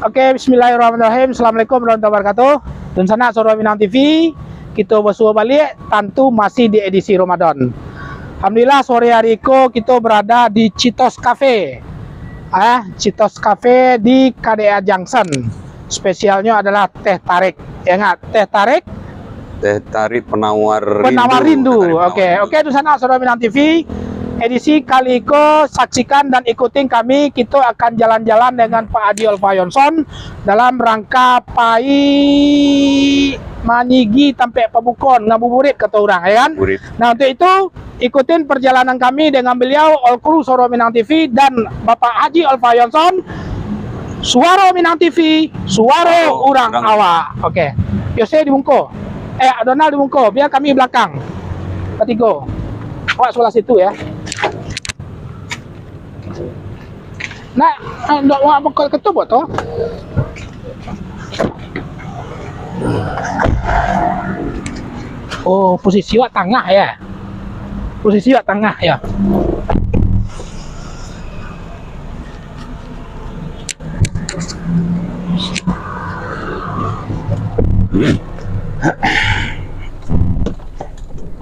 Oke, bismillahirrahmanirrahim. Assalamualaikum warahmatullahi wabarakatuh. Dan sana Saudara Minang TV, kita bersua balik tentu masih di edisi Ramadan. Alhamdulillah sore hari ini kita berada di Citos Cafe. Citos Cafe di KDA Junction. Spesialnya adalah teh tarik. Ya enggak? Teh tarik? Teh tarik penawar rindu. Oke, di sana Saudara Minang TV. Edisi kali ini saksikan dan ikutin kami. Kita akan jalan-jalan dengan Pak Haji Alfayonson dalam rangka pai manyigi sampai pabukon ngabuburit kata orang, ya kan? Burit. Nah, untuk itu ikutin perjalanan kami dengan beliau all crew Suara Minang TV dan Bapak Haji Alfayonson. Suara Minang TV, suara orang awak. Oke. Yose di Bungko. Donald di Bungko, biar kami belakang. Ketiga. Awak sebelah situ ya. Nah, ndak awak bekal ketup toh. Oh, posisi awak tengah ya. Posisi awak tengah ya.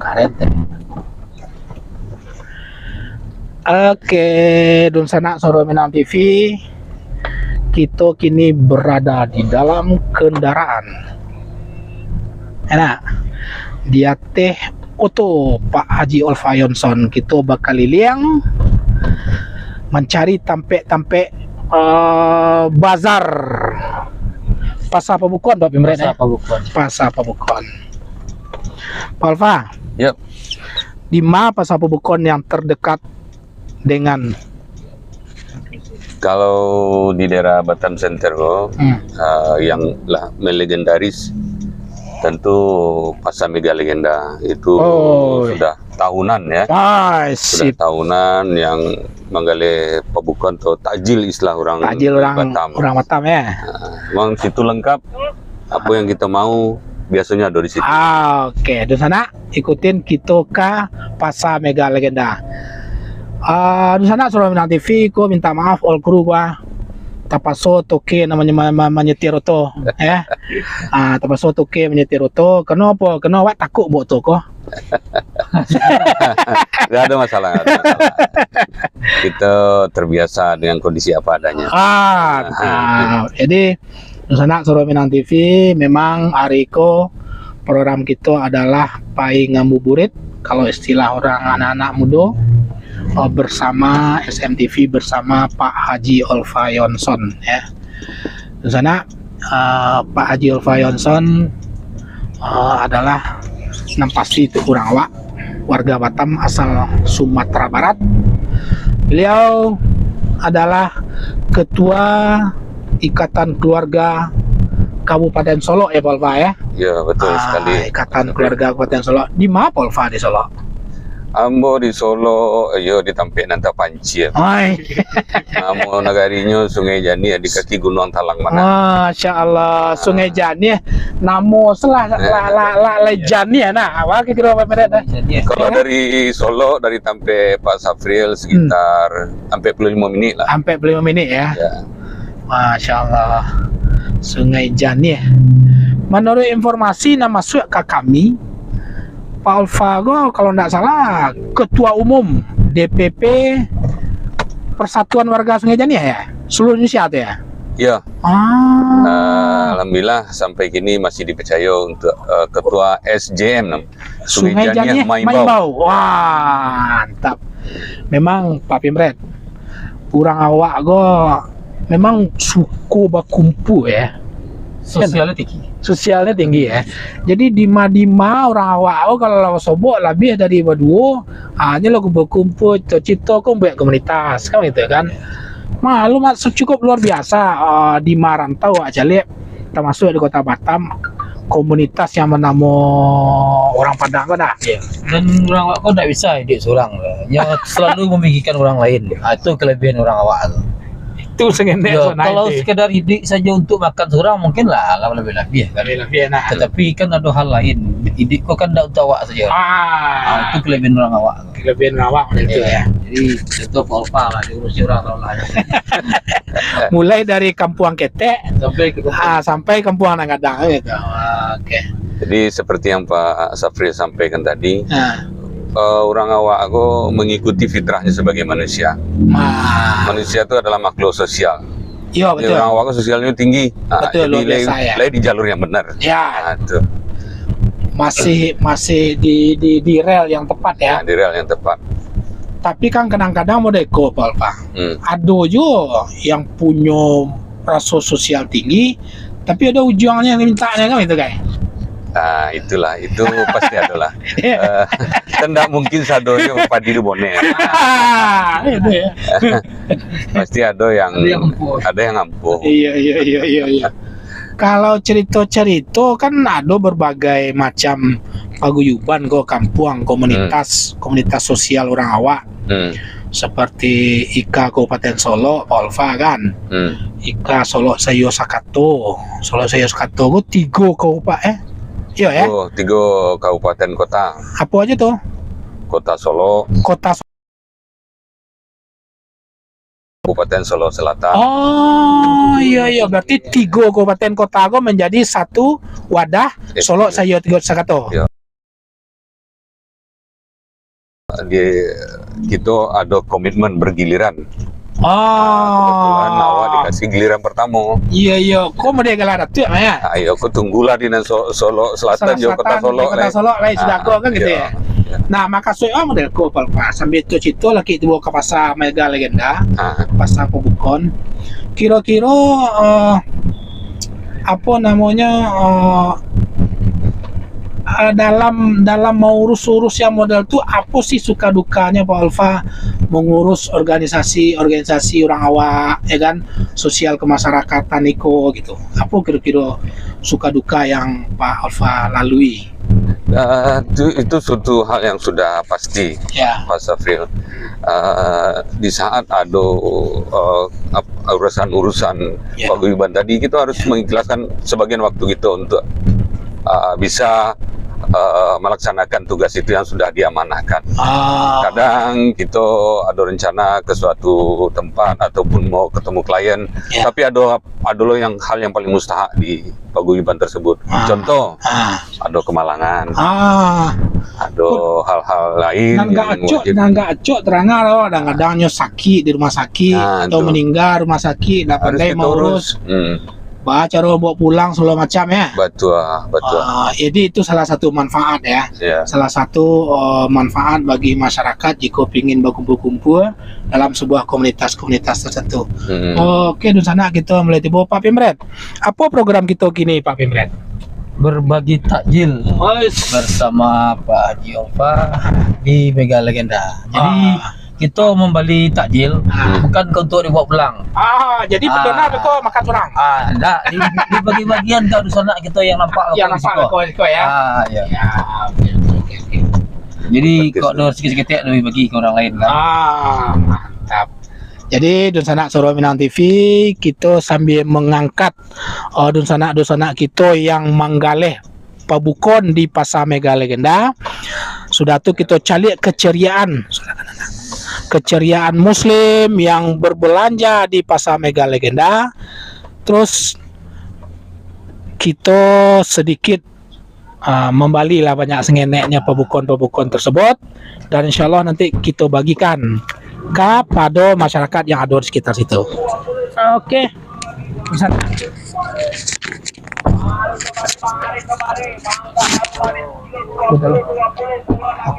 Keren deh. Oke, dan sana Saudara Minang TV, kita kini berada di dalam kendaraan. Enak, dia teh oto Pak Haji Alfayonson. Kita bakal liang mencari tampek-tampek bazar pasar pabukon, Pak Pimret. Pasar pabukon. Pak Alfa. Yep. Di mana pasar pabukon yang terdekat dengan kalau di daerah Batam Center yang lah melegendaris tentu Pasar Mega Legenda itu sudah tahunan ya. Sudah tahunan yang menggale pabukon atau takjil istilah orang Batam. Orang Batam ya. Memang situ lengkap apa yang kita mau biasanya ada di situ. Oke, di sana ikutin kita ke Pasar Mega Legenda. Di sana Saudara Minang TV, ko minta maaf all crew gua. Tapaso toke namanya menyetir oto ya. Tapaso toke menyetir oto. Kenapa? Kena awak takut buat to ko. Gak ada masalah, Kita terbiasa dengan kondisi apa adanya. Jadi di sana Saudara Minang TV memang hari ko program kita adalah pai ngabuburit kalau istilah orang anak-anak muda. Bersama SMTV bersama Pak Haji Alfayonson ya. Di sana Pak Haji Alfayonson adalah pasti itu kurang awak warga Batam asal Sumatera Barat. Beliau adalah Ketua Ikatan Keluarga Kabupaten Solo ya Polva ya. Ya betul sekali. Ikatan Keluarga Kabupaten Solo. Di mana Polva di Solo? Ambo di Solo, di Tampek Nanta Panci ya. Namo nagarinya Sungai Jani di kaki Gunung Talang Mana. Masya Allah, Sungai Jani. Namo selah Jani ya. Nah, awal kira apa mereka? Kalau dari Solo dari Tampek Pak Safril sekitar 45 menit lah. 45 menit ya. Masya Allah, Sungai Jani. Menurut informasi nama masuk ke kami, Pak Alfago kalau tidak salah Ketua Umum DPP Persatuan Warga Sungai Jani ya? Seluruh Indonesia itu ya? Iya. Alhamdulillah sampai kini masih dipercaya untuk Ketua SJM Sungai Jani Maimbau. Wah, mantap. Memang Pak Pimret, kurang awak go memang suku bakumpu ya. Sosialnya tinggi ya. Jadi dima orang awak kalau sobok lebih dari berdua hanya lo berkumpul cita kau buat komunitas kan gitu kan. Malu cukup luar biasa di Marantau aja lihat termasuk di Kota Batam komunitas yang bernama orang Padang kan dah. Ya. Dan orang awak kau tidak bisa hidup seorang yang selalu memikirkan orang lain. Itu kelebihan orang awak. Itu kalau sekedar hidup saja untuk makan seorang mungkin lah lebih enak. Tetapi kan ada hal lain. Hidup kau kan tidak untuk awak saja. Itu kelebihan orang awak. Itu ya. Jadi itu Polpa lah diurusi orang lah. Mulai dari Kampung Ketek Sampai ke sampai Kampung Nangadang gitu. Oke. Jadi seperti yang Pak Safri sampaikan tadi, Nah, orang awak aku mengikuti fitrahnya sebagai manusia. Manusia itu adalah makhluk sosial. iya Jadi betul. orang awak sosialnya tinggi. Betul, luar biasa, ya. Lagi di jalur yang benar. Ya, Nah, itu. masih di rel yang tepat ya. Nah, di rel yang tepat. Tapi kan kadang-kadang mau deko Pak. Ada juga yang punya rasa sosial tinggi, tapi ada ujungnya yang mintanya kan itu guys. Nah, itulah, itu pasti ada lah. Kan tidak mungkin sadonya padi di bone. Itu ya. Pasti ada yang Ada yang ampuh. Iya. Kalau cerita-cerita kan ada berbagai macam paguyuban kok kampung, komunitas sosial orang awak. Seperti IKA Kabupaten Solo, Polva kan. IKA Solo Sayo Sakato itu 3 kabupaten. Iya ya. Oh, 3 kabupaten kota. Apa aja tuh? Kota Solo, Kota. Kabupaten Solo Selatan. Oh iya, berarti 3 kabupaten kota go menjadi satu wadah Solo Sayo Sakato. Iya. Kita ada komitmen bergiliran. Kebetulan awak dikasih giliran pertama. Iya. Kok mau dia gelar tuh ya? Ayo, aku tunggulah di Solo Selatan, juga kota Solo. Kota Solo lain sudah aku kan gitu ya. Nah, maka saya model ko Pak. Sambil itu lagi dibawa ke pasar Mega Legenda, pasar pembukon. Kira-kira apa namanya dalam mau urus yang model tuh apa sih suka dukanya Pak Alfa mengurus organisasi orang awak ya kan, sosial kemasyarakatan gitu. Apa kira-kira suka duka yang Pak Alfa lalui? Itu suatu hal yang sudah pasti, Ya. Pak Safril. Di saat ada urusan-urusan paguyuban tadi, kita harus mengikhlaskan sebagian waktu kita untuk bisa melaksanakan tugas itu yang sudah diamanahkan. Kadang kita ada rencana ke suatu tempat ataupun mau ketemu klien, tapi ada loh hal yang paling mustahak di paguyuban tersebut. Contoh, ada kemalangan, ada hal-hal lain nggak acok terangnya loh, kadang-kadangnya sakit di rumah sakit atau meninggal rumah sakit, nah pandai mau urus. Cara bawa pulang segala macam ya. Betul. Jadi itu salah satu manfaat ya. Salah satu manfaat bagi masyarakat jika ingin berkumpul-kumpul dalam sebuah komunitas tertentu. Oke, di sana kita mulai tiba Pak Pimret. Apa program kita kini Pak Pimret? Berbagi takjil bersama Pak Haji Ova di Mega Legenda. Jadi kita membeli takjil bukan untuk dibawa pulang. Jadi benar kok makan surang. Enggak, di bagi-bagian ke sana kita yang nampak ya. Iya. Oke. Jadi kok ada sedikit-sedikit lebih bagi ke orang lain kan. Mantap. Jadi Dunsana Soro Minang TV kita sambil mengangkat Dunsana kita yang manggaleh pabukon di Pasar Mega Legenda. Sudah tuh kita cari keceriaan Muslim yang berbelanja di Pasar Mega Legenda. Terus kita sedikit membalilah banyak sengeneknya pabukon tersebut, dan insya Allah nanti kita bagikan kepada masyarakat yang ada di sekitar situ. Oke. Bisa.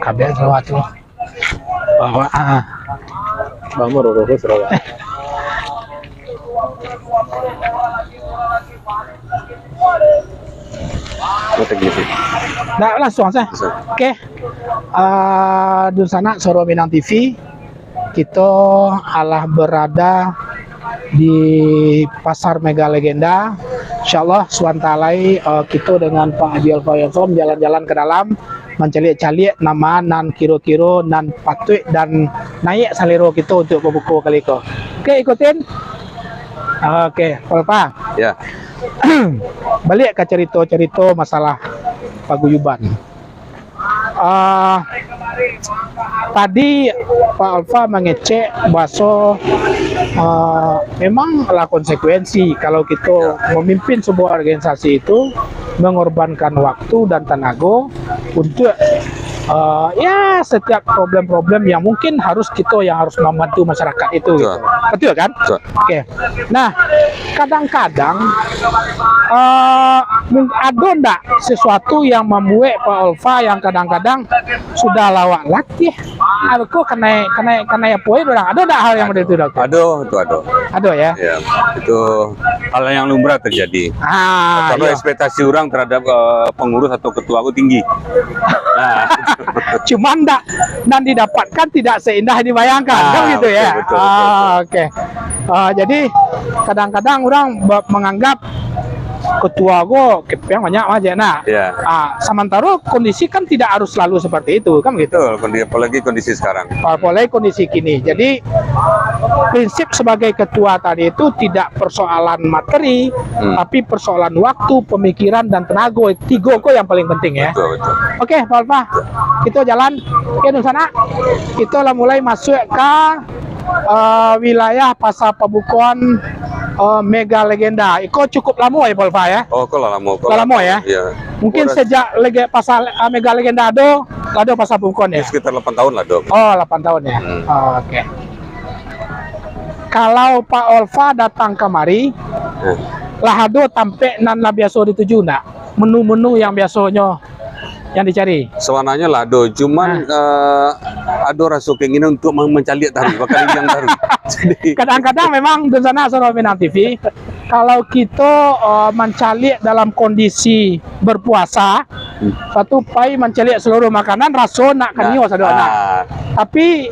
Kabeh selawat bahwa Bang Roro Sarawak. Nah, langsung saja. Oke. Di sana Soro Minang TV kita berada di Pasar Mega Legenda. Insyaallah suantalai kita dengan Pak Haji Alfayansom jalan-jalan ke dalam mencalik-calik nama nan kiro-kiro nan patut dan naik salero kita untuk membuka kali itu. Oke, ikutin. Oke, Pak. Ya. Balik ke cerita masalah paguyuban. tadi Pak Alfa mengecek bahwa memanglah konsekuensi kalau kita memimpin sebuah organisasi itu mengorbankan waktu dan tenaga untuk ya setiap problem-problem yang mungkin harus kita yang harus membantu masyarakat itu gitu. Betul kan? Oke. Nah, kadang-kadang ada enggak sesuatu yang membuat Pak Alfa yang kadang-kadang sudah lawak latih aku kena ya poin orang. Ada enggak hal yang seperti itu, Dokter? Ada ya? Ya, itu hal yang lumrah terjadi. Kalau Iya. ekspektasi orang terhadap pengurus atau ketua aku tinggi. Nah, Cuman dan didapatkan tidak seindah yang dibayangkan, kan gitu ya. betul. Oke. Jadi kadang-kadang orang menganggap ketua gue yang banyak aja. Nah, ya. sementara kondisi kan tidak harus selalu seperti itu, kan gitu. Betul, apalagi kondisi sekarang. Apalagi kondisi kini. Jadi prinsip sebagai ketua tadi itu tidak persoalan materi, tapi persoalan waktu, pemikiran dan tenaga. Tiga kok yang paling penting ya. Betul. Oke, Pak Alfa, kita jalan ke sana. Kita lah mulai masuk ke wilayah Pasar Pabukon Mega Legenda. Iko cukup lama ya, Pak Alfa ya? Oh, kalau lama. Lama ya? Iya. Mungkin sejak Pasar Mega Legenda ada Pasar Pabukon ya? Sekitar 8 tahun lah, Dok. Oh, 8 tahun ya. Oke. Kalau Pak Alfa datang kemari, lah ada tampe nan lah biasa dituju nak. Menu-menu yang biasanya yang dicari. Sewananya lah, Dok. Cuman ada rasa keinginan untuk mencari tari, bakal yang taru. Jadi Kadang-kadang memang di sana Soro Minang TV, kalau kita mencari dalam kondisi berpuasa, satu pai mencari seluruh makanan rasa nak kanio sadona. Tapi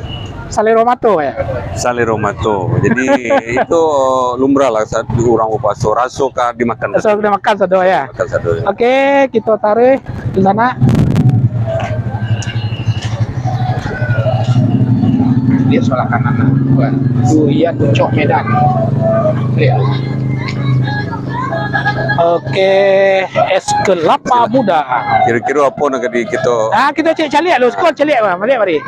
salero mato ya. Saleromato. Jadi itu lumrah lah saat orang upaso rasa dimakan. So kita makan sado ya. Makan sado. Oke, kita taruh di sana. Lihat sebelah kanan. Durian Cok Medan. Lihat. Oke, es kelapa muda. Kira-kira apa nak di kita? Kita cek calik lu, skor calik mari.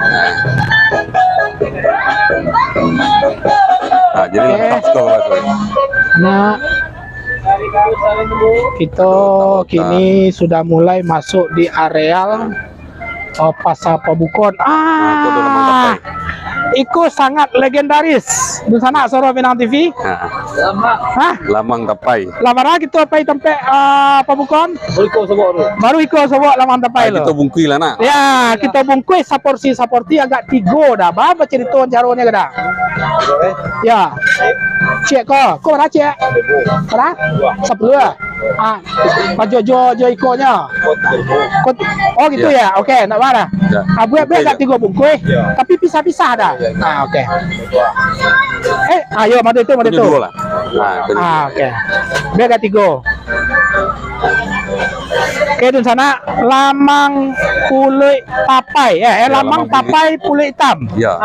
Jadi Oke. lepas tu Nah, kita kini sudah mulai masuk di areal Pasar Pabukon. Itu sangat legendaris. Di sana Soro Minang TV. Lamang tapai. Lamara kita pai tempe Pabukon. Baru ikut sebut lamang tapai lo. Kita bungkui lah nak. Ya, kita bungkus saporti agak tiga dah. Apa cerita caranya kada? Ya. Cek kau mana cek? Mana? 10. Pak Jojo ikonya. Oh gitu ya. Oke, nak mana? Ya. Buat agak tiga bungkus, tapi pisah-pisah dah. Oke. Ayo madu itu. Dua lah. Oke. Biar agak tiga. Oke, di sana lamang kulit tapai ya, lamang tapai kulit hitam. Ya.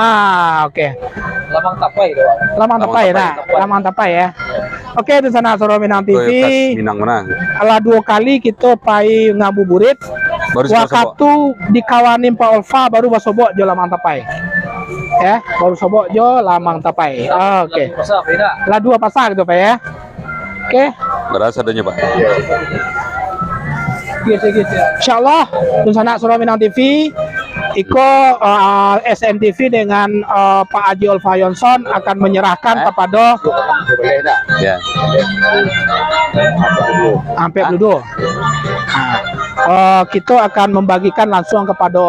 Oke. Lamang tapai doang. Lamang tapai nah, lamang tapai ya. Oke, di sana Soro Minang TV. Minang mana? Ala 2 kali kita pai ngabuburit. Baru Waktu dikawanin Pak Alfa baru basobok jo lamang tapai. Ya, baru sobok jo lamang tapai. Oke. Pasar beda. Lah 2 pasar gitu Pak ya. Oke. Berasa adanya Pak. Insyaallah di sana Soro Minang TV Iko SNTV dengan Pak Haji Alfa Yonson akan menyerahkan kepada Ya. sampai dulu. Kita akan membagikan langsung kepada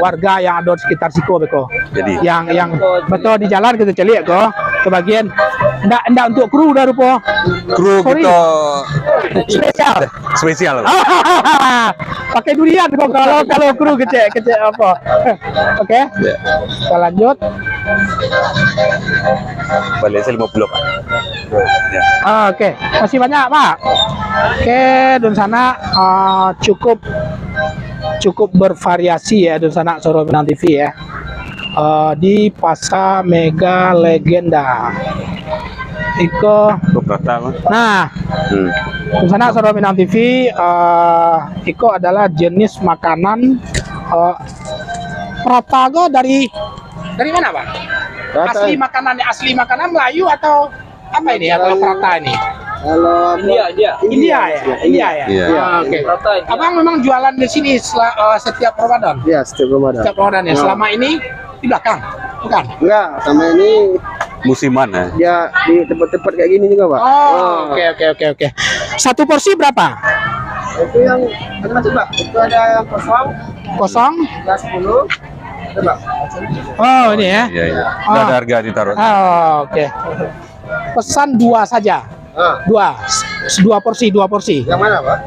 warga yang ada di sekitar Siko beko. Jadi Yang betul di jalan kita celik ko kebagian ndak untuk kru dah rupa. kru Sorry. kita Spesial. spesial. Pakai durian kok kalau kru kecek apa. Oke. Ya. Kita lanjut. Balik saya 50 Pak. Ya. Oke, masih banyak Pak. Oke, di sana cukup bervariasi ya di sana Soro Minang TV ya. Di Pasar Mega Legenda. Iko. Nah, di sana Soro Minang TV, Iko adalah jenis makanan prata go dari mana bang? Asli makanan Melayu atau apa ini ya kalau prata ini? Kalau India ya? Iya. Oke. Abang memang jualan di sini setiap Ramadan? ya setiap Ramadan. Setiap Ramadan ya? Selama ini di belakang? Bukan? Enggak, sama ini Musiman ya. ya di tempat-tempat kayak gini juga, Pak. Oh, oke. Satu porsi berapa? Itu yang macam-macam, Pak. Itu ada yang Kosong? 10. Ada, Pak. Oh, ini ya? Iya. Udah ada harga ditaruh. Oh, oke. Pesan 2 saja. Dua porsi. Yang mana, Pak?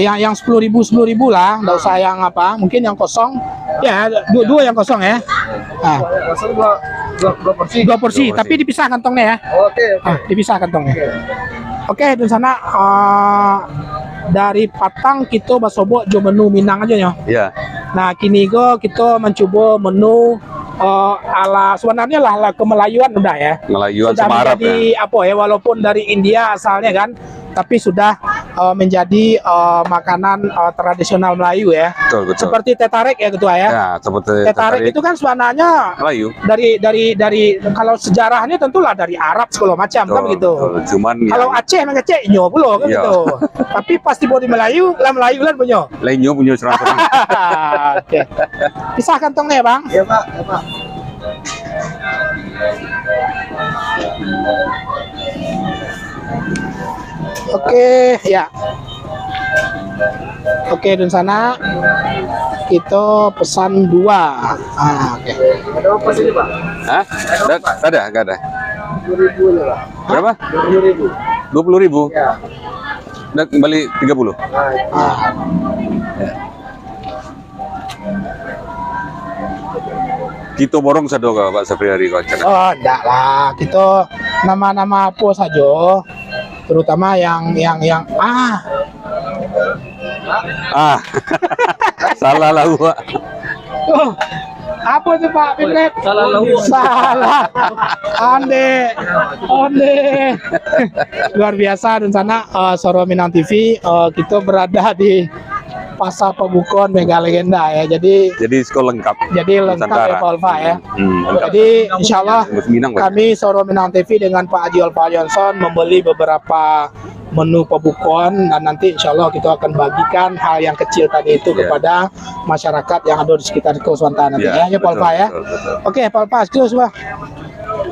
Yang 10.000 lah, nggak usah yang apa, mungkin yang kosong. Ya, dua yang kosong ya. Langsung dua porsi. Dua porsi, tapi dipisah kantongnya ya. Oke. Dipisah kantongnya. Oke, di sana dari Patang kita basobo jo menu Minang aja ya. Iya. Nah, kini kita mencoba menu ala sebenarnya lah ala kemelayuan udah ya. Melayuan Sudah sama Arab menjadi ya. apa ya, walaupun dari India asalnya kan, tapi sudah menjadi makanan tradisional Melayu ya. Betul. Seperti teh tarik ya ketua ya. Ya, seperti Teh tarik itu kan sebenarnya Melayu. dari kalau sejarahnya tentulah dari Arab segala macam kan begitu. Cuman Kalau Aceh memang Aceh nyo pulo kan Iya. gitu. Tapi pasti di Melayu lah Melayu kan punya. lainnya punya serang-serang. Oke. Pisah kantongnya Bang. Ya, Pak. Ya, Pak. Oke, ya. Oke, dan sana kita pesan 2. Oke. Ada apa sini, Pak? Hah? Enggak ada. 20.000 ya, Pak. Berapa? 20.000. 20.000. Ya. Dan kembali 30. Nah, itu. Kita borong satu ke Pak Safriari kau cakap. Oh, enggak lah. Kita nama-nama apa saja. Terutama yang Salah lah Pak. Oh, apa tuh Pak Pinlet? Salah. Onde. Luar biasa dan sana Soro Minang TV kita berada di Pasar Pabukon Mega Legenda ya. Jadi sekolah lengkap. lengkap ya Nusantara. Pak Alfa ya. Lengkap. Jadi insya Allah Minang, Pak. kami Soro Minang TV dengan Pak Haji Alfa Johnson membeli beberapa menu pabukon dan nanti insya Allah kita akan bagikan hal yang kecil tadi itu Iya. kepada masyarakat yang ada di sekitar Kuswanta nanti ya Pak Alfa ya. Betul. Oke Pak Alfa, close Pak.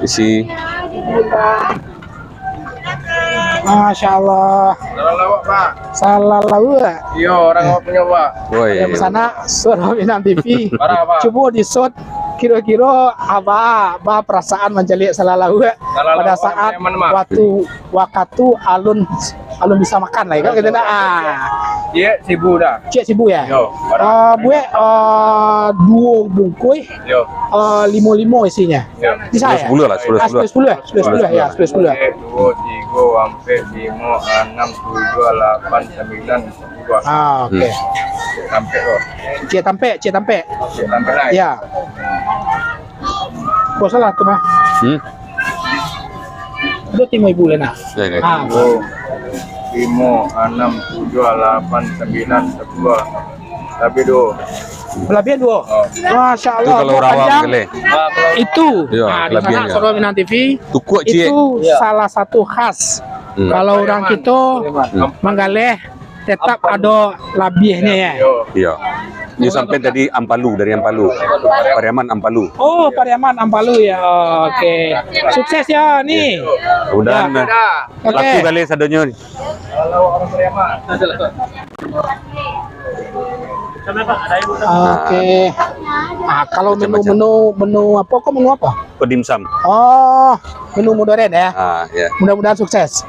Isi Masya Allah. Salah lawak, Pak. Salah lawak. Iya, orang awak punya, Pak. woi. Yang sana Soro Minang TV. Parah, Pak. Coba di shot kira-kira apa perasaan menjelik salah lawak Salah pada lawak saat yang mana, Mak? waktu alun bisa makan lah ya kan kita Dia sibuk dah. cek sibu ya. Yo, Bue 2 bungkus Yo. 5 isinya. Yo. Bisa ya? 10 lah, 10. 10 ya? 10 ya, 10 ya. 2, 3, sampai 5, 6, 7, 8, 9, 10. Oke. Sampai kok. Cek tampe. Sampai lah. Ya. Kok salah tuh mah? Itu tim ibu Lena. Ya, ini. 5, 6, 7, 8, 9, 10. Tapi do. Kelebihan 2. Masya Itu Allah. kalau buah rawang panjang. kali. Itu. Iya, Nah, di sana kelebihannya. Soro Minang TV Tukuk cie. itu salah satu khas. Kalau orang kita menggaleh tetap ada labihnya ya. Yo. Iya. Ini sampai tadi Ampalu, dari Ampalu. Pariaman Ampalu. Oh, Pariaman Ampalu ya. Oke. Sukses ya nih. Udah. Oke. Laku kali sadonya. Kalau orang Pariaman. Oke. Kalau menu apa? Kok menu apa? Pedimsum. Oh, menu modern ya. Ya. Mudah-mudahan sukses.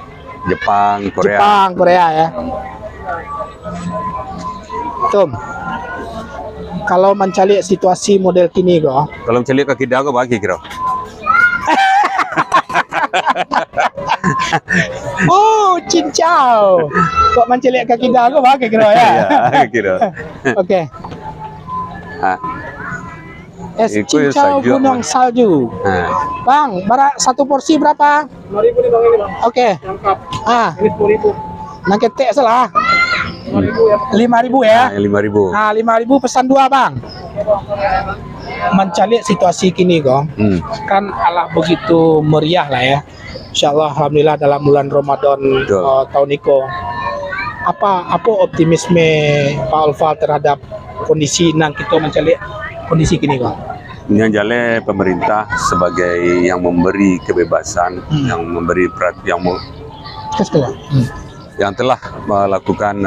Jepang, Korea. Jepang, Korea ya. Tum. Kalau mencari situasi model kini kok. Kalau mencari kaki dago bagi kira. Oh, cincau. Kok mencari kaki dago pakai kira ya. Iya, kira. Oke. Ah. Es Itu ya cincau salju, gunung Bang. salju. Nah, Bang, satu porsi berapa? 5.000 nih Bang ini, Bang. Oke. Lengkap. Ah, Ini 10.000. nang ketek salah. 5.000 ya. 5.000 ya. 5.000. Nah, 5.000 pesan 2, Bang. mencari situasi kini kok. Kan Allah begitu meriah lah ya. Insyaallah alhamdulillah dalam bulan Ramadan tahun ini apa optimisme Pak Alfa terhadap kondisi nan kita mencari kondisi kini kok. Yang jale pemerintah sebagai yang memberi kebebasan, yang memberi yang telah melakukan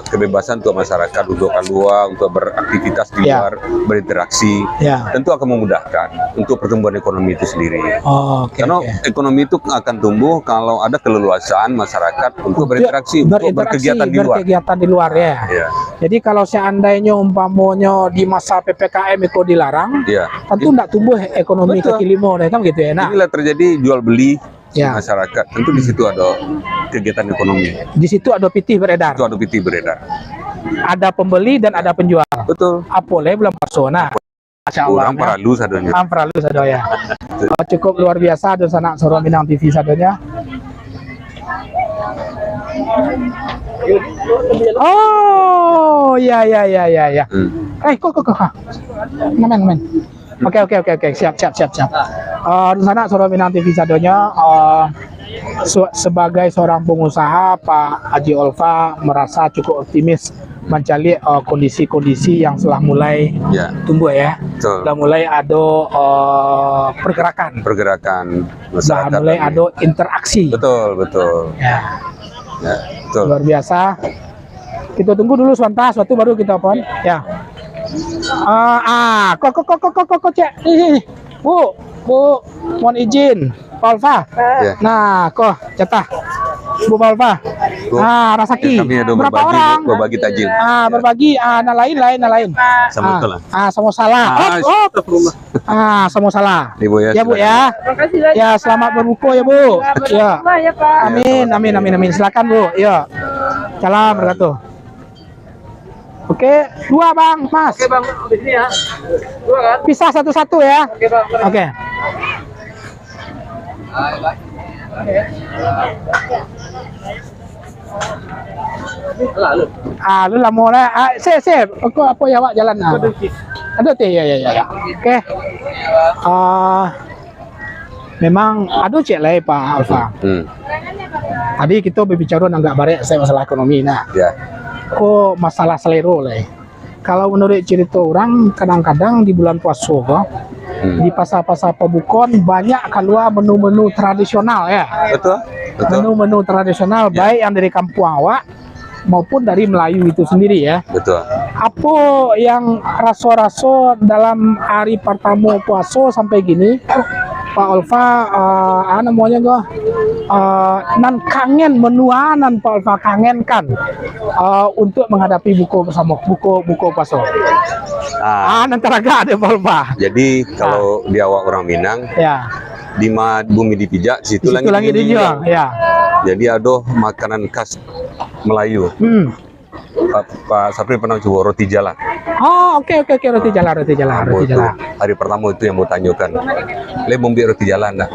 kebebasan untuk masyarakat untuk keluar, untuk beraktivitas di luar, berinteraksi, tentu akan memudahkan untuk pertumbuhan ekonomi itu sendiri. Karena ekonomi itu akan tumbuh kalau ada keleluasaan masyarakat untuk berinteraksi, untuk berkegiatan di luar ya. Jadi kalau seandainya umpamanya di masa PPKM itu dilarang, tentu tidak tumbuh ekonomi kaki lima, kan gitu ya. Nah, inilah terjadi jual beli masyarakat. Tentu di situ ada kegiatan ekonomi. Di situ ada pitih beredar. Itu ada pitih beredar. Ada pembeli dan ada penjual. Betul. Apole belum persona. Orang peralu sadonya. Peralu sadonya. Cukup luar biasa dan sanak Soro Minang TV sadonya. Oh, ya. Kok. Ngamen. Oke. Siap. Di sana Soro Minang TV sadonya sebagai seorang pengusaha Pak Haji Alfa merasa cukup optimis mencari kondisi-kondisi yang telah mulai tumbuh ya. Sudah mulai ada pergerakan masyarakat. Sudah mulai ada interaksi. Betul. Ya, betul. Luar biasa. Kita tunggu dulu suatu baru kita pon. Ya. Kok cek. Bu, mohon izin, Pak Alfa. Nah, kok jatah, Bu Pak Alfa. Rasaki. Berapa orang? Berbagi takjil. Berbagi. Nah lain. Sama lah. Sama salah. Sama salah. Bu ya. Ya Bu ya. Ya selamat berbuka ya Bu. Ya. Amin. Silakan Bu. Ya. Salam berkatuh. Oke, 2 Bang, Mas. Oke Bang, di sini ya. 2 kan? Pisah satu-satu ya. Oke Bang. Oke. Lu lah mau lah. Sip. Aku apa ya Wak jalan. Ada teh ya. Oke. Memang aduh cek lah Pak Alfa. Tadi kita berbicara agak barek saya masalah ekonomi nah. Masalah selero lah. Kalau menurut cerita orang kadang-kadang di bulan puasa di pasar-pasar pembukon banyak keluar menu-menu tradisional ya. Betul. Menu-menu tradisional baik yang dari kampung awak maupun dari Melayu itu sendiri ya. Betul. Apa yang rasa-rasa dalam hari pertama puasa sampai gini Pak Alfa namanya nan kangen menuanan Pak Alfa kangen kan untuk menghadapi buku bersama buku puasa. Nanti agak ada Pak Alfa. Jadi kalau di awak orang Minang di bumi dipijak situ langit dijual. Ya. Jadi ada makanan khas Melayu. Pak Sapri pernah coba roti jala. Oke roti jala. Hari pertama itu yang mau tanyakan. Le mau roti jala enggak?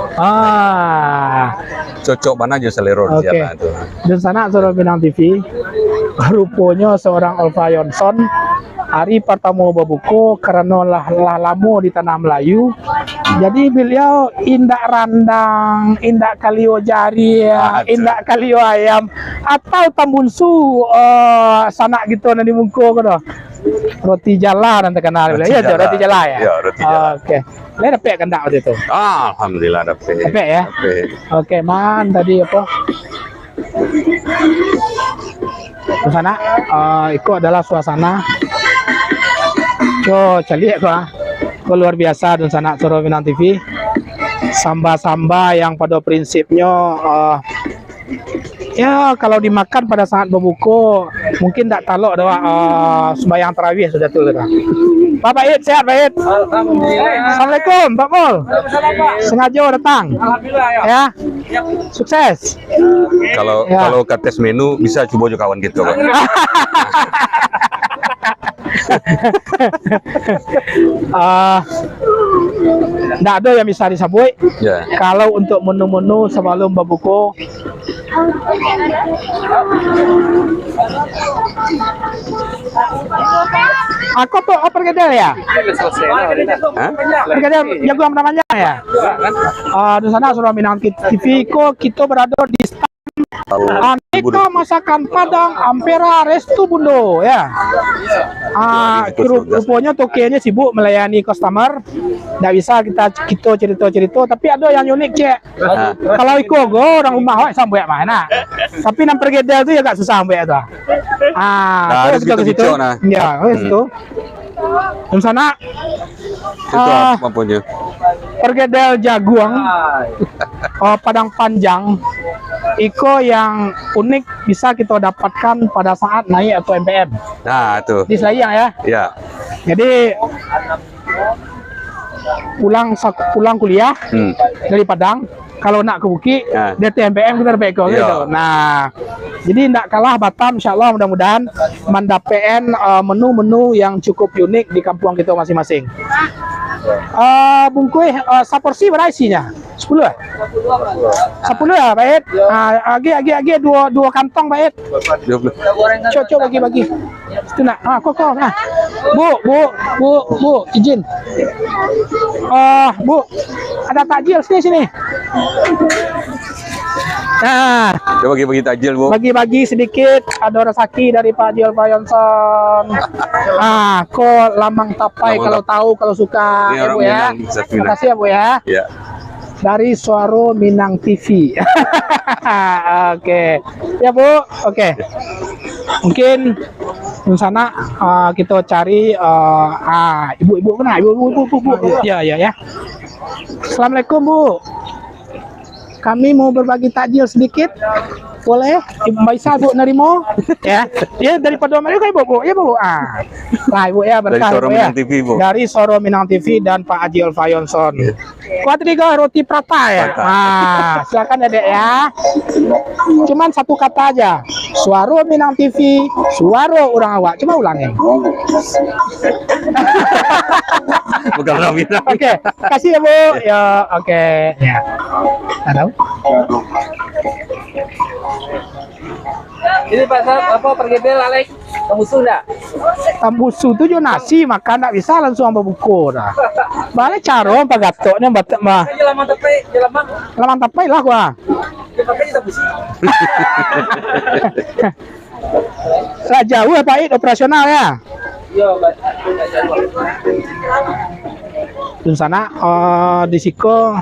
Cocok mana aja selera roti jala itu. Dan sana Soro Minang TV rupanya seorang Alfa Johnson hari pertama berbuka karena lama di tanah Melayu. Jadi beliau indak randang, indak kalio jari, indak kalio ayam atau tambunsu sanak gitu nanti muka gitu. Roti jala nanti kenal beliau. Iya, roti jala ya. Iya, roti jala. Oke. Dia dapat kendak waktu itu. Alhamdulillah dapat. Dapat ya. Oke, man tadi apa? Suasana itu adalah suasana calik luar biasa dan sana Soro Minang TV. Samba-samba yang pada prinsipnya ya kalau dimakan pada saat berbuka mungkin tak talok doa sembahyang tarawih sudah tuh Pak Baid, sehat Baid. Assalamualaikum Pak Mul. Sengaja datang. Ya. Sukses. Kalau kates menu bisa coba juga kawan gitu Pak. Nggak ada yang bisa disebut. Kalau untuk menu-menu sebelum berbuka Aku tuh pergedel ya? Hah? Pergedel jagoan namanya ya? Di sana Surabaya Minang TV kok kita berada di aneka masakan Padang Ampera Restu Bundo ya. Rupanya tokonya sibuk melayani customer. Nggak bisa kita cerita tapi ada yang unik cek. Kalau iko go orang rumah wak sampai mana. Tapi nang pergedel itu ya agak susah sampai itu. Terus ke situ. Ya, itu. Di sana Itu apa punya? pergedel jagung Padang Panjang iko yang unik bisa kita dapatkan pada saat naik atau MPM Nah, itu. di Selayang ya. Ya. Jadi pulang kuliah dari Padang, kalau nak ke Bukit, dari MPM kita dapat iko gitu. Nah, jadi tidak kalah Batam, insya Allah mudah-mudahan mendapatkan menu-menu yang cukup unik di kampung kita masing-masing. Bungkui saporsi berapa isinya? 10 ya? 10 ya, Pak Ed? Agi dua kantong, Pak Ed. 20. Coba bagi. Itu nak. Kok. Nah. Bu, izin. Bu, ada takjil sini. Nah, Coba bagi takjil, Bu. bagi-bagi sedikit, ada rezeki dari Pak Jiol Payonson. Kok lambang tapai kalau tahu, kalau suka Ini ya orang Bu ya. Minang, Zat Minang. Terima kasih ya Bu ya. Ya. Dari Suara Minang TV. Oke. Ya Bu, oke. Mungkin di sana kita cari ibu-ibu mana? Ibu. Ya. Assalamualaikum Bu. Kami mau berbagi takjil sedikit. Boleh? Mbak Isa Bu nerimo? Ya. Ya daripada mereka Ibu Bu. Ya Bu. Nah Ibu ya berkah Dari Suara Bu, Minang TV, Bu. Dari Suara Minang TV dan Pak Haji Alfayonson. Kuat 3 roti prata ya. Silakan ya Dek ya. Cuman satu kata aja. Suara Minang TV, suara orang awak. Coba ulangin. Bukan orang Minang. Oke, kasih ya Bu. Ya, oke. Ya. Tahu? Ini pasar apa pergedel Alex? Tembusu enggak? Tambusu itu juga nasi makan nggak bisa langsung ambil buku dah. Balik caro apa gatoknya batak mah. Jelaman Laman tapai lah gua. tembusu. Lah jauh ya Pak Id operasional ya. Iya, Di sana di Siko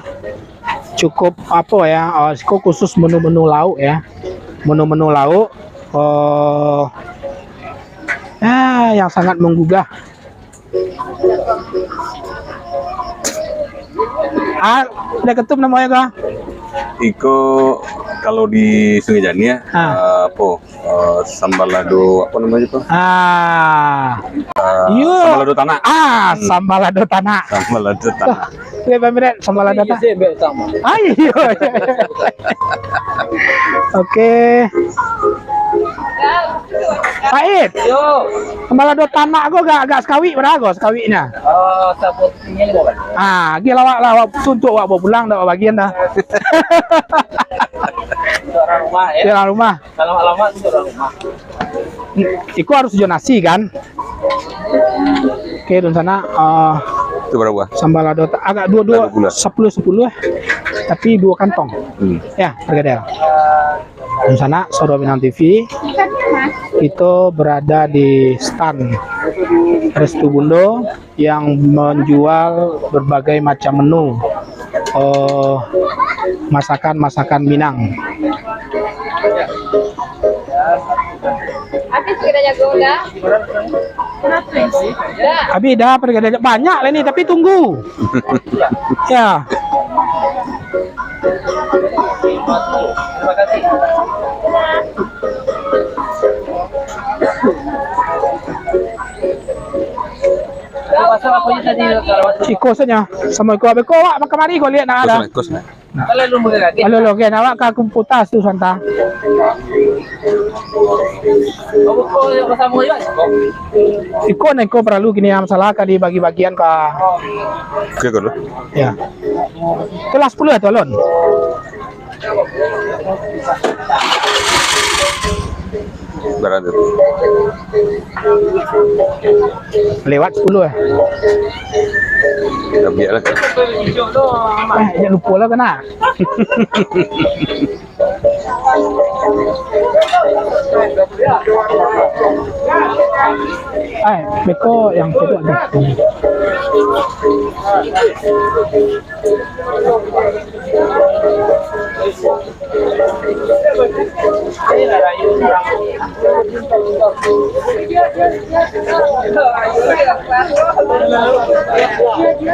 cukup apa ya? Siko khusus menu-menu lauk ya. Menu-menu lauk yang sangat menggugah. Udah ketum namanya kah? Iko kalau di Sungai Jani ya, sambal lado apa namanya itu? Sambal lado tanah. Sambal lado tanah. Sambal lado tanah. Oke, Pak sambal lado tanah. Ayo. Oke. Pak Id, sambal lado tanah aku gak sekawi berapa sekawinya? Sabotnya ini bawa. Gila lawak tuntuk wak bawa pulang dah bagian dah. Orang rumah ya. Di rumah. Kalau lama itu orang rumah. Iku harus jonasi kan? Oke, di sana Itu berapa? sambal lado agak dua 10 tapi 2 kantong. Ya, pergedel. Di sana Suara Minang TV itu berada di stand Restu Bundo yang menjual berbagai macam menu masakan Minang. Habis kita jago udah. Abi dah pergedel banyak lah ini tapi tunggu. Ya. Terima kasih. Pasal apa tadi kalau Iko saja. Sama iko abeko wak makamari ko lihat nak ada. kalau lu mulai lagi. Halo lo kan awak ka komputas tu santa. Kamu kok bersama ya? Iko na iko perlu kini yang masalah ka di bagi-bagian ka. Oke, kalau. Ya. Kelas 10 atau lon? barat itu. Lewat 10 ya. Tapi ya lah. Jangan lupa lah kena. Beko yang itu ada.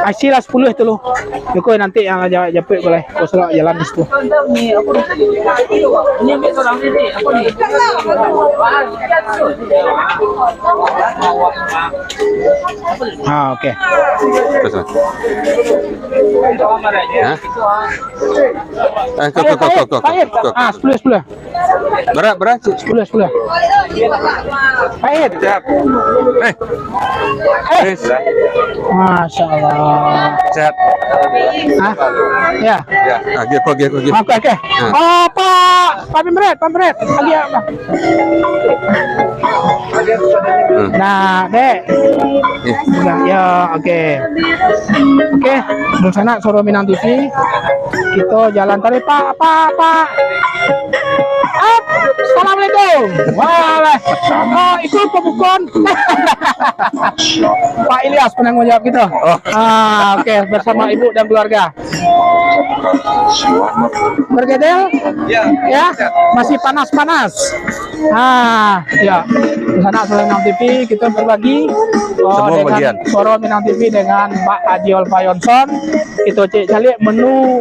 Kasih lah 10 itu loh. Beko nanti yang japek boleh. Kau selalu jalan di situ. Oke. Terus, Mas. Hah? Kok. Pahit. 10. Berat. 10. Pahit. Masya Allah. Sehat. Hah? Ya. Ya. Oke. Oke. Oh, Pak Pemret. Lagi apa? Nah, Dek. Ya, oke. Oke, di sana Soro Minang TV. Kita jalan tadi, Pak. Assalamualaikum. Waalaikumsalam. Oh, ikut pemukul. Pak Ilyas penanggung jawab kita. Oke, bersama ibu dan keluarga. Bergedel? Ya, masih panas-panas. Ya. Di sana Soro Minang TV kita berbagi Semua dengan bagian. Soro Minang TV dengan Mbak Ajiol Fayonson. Kita cek menu